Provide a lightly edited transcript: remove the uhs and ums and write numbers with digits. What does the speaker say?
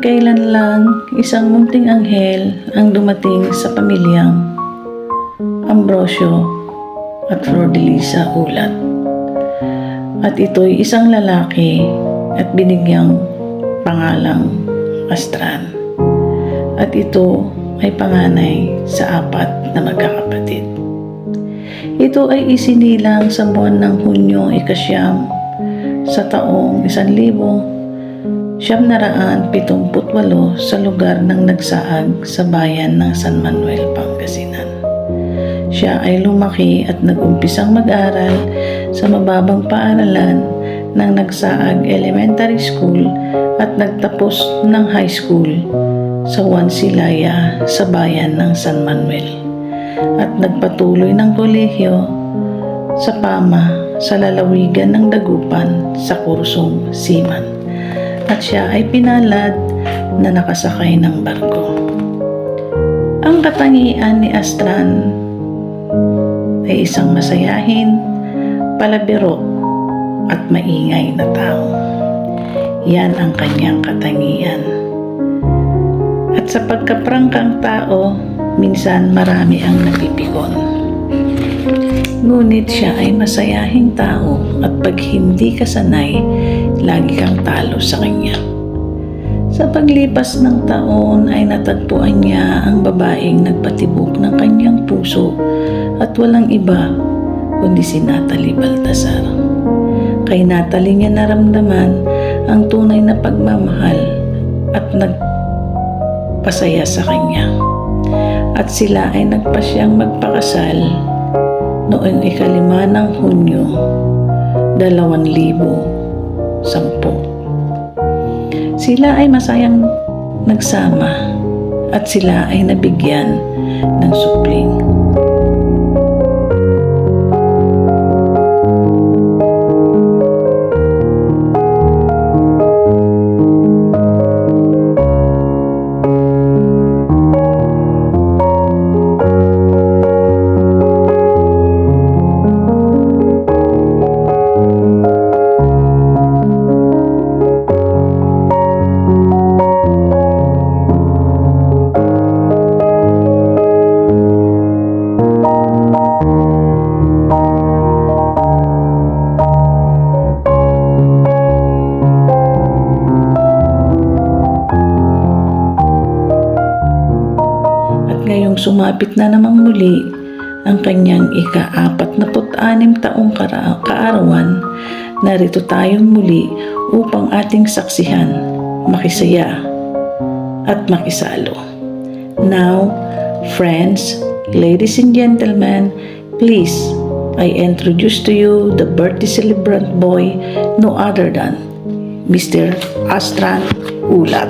kailanlan isang munting anghel ang dumating sa pamilyang Ambrosio at Flordelisa Ulat. At ito'y isang lalaki at binigyang pangalang Astran. At ito ay panganay sa 4 na magkakapatid. Ito ay isinilang sa buwan ng Hunyo 9 sa taong 1978 sa lugar ng nagsaag sa bayan ng San Manuel, Pangasinan. Siya ay lumaki at nag-umpisang mag-aral sa mababang paaralan ng Nagsaag Elementary School at nagtapos ng high school sa Juan Silaya sa bayan ng San Manuel at nagpatuloy ng kolehiyo sa PAMA sa lalawigan ng Dagupan sa kursong Seaman at siya ay pinalad na nakasakay ng barko. Ang katangian ni Astran ay isang masayahin, palabiro at maingay na tao. Yan ang kanyang katangian. At sa pagkaprangkang tao, minsan marami ang napipikon. Ngunit siya ay masayahing tao at pag hindi ka sanay, lagi kang talo sa kanya. Sa paglipas ng taon ay natagpuan niya ang babaeng nagpatibok ng kanyang puso at walang iba kundi si Natalie Baltasar. Kay Natalie niya naramdaman ang tunay na pagmamahal at nagpasaya sa kanya. At sila ay nagpasyang magpakasal noong 5 ng Hunyo 2010. Sila ay masayang nagsama at sila ay nabigyan ng supling. Ngayong sumapit na namang muli ang kanyang ika-46 taong kaarawan, narito tayong muli upang ating saksihan, makisaya at makisalo. Now, friends, ladies and gentlemen, please, I introduce to you the birthday celebrant boy, no other than Mr. Astran Ulat.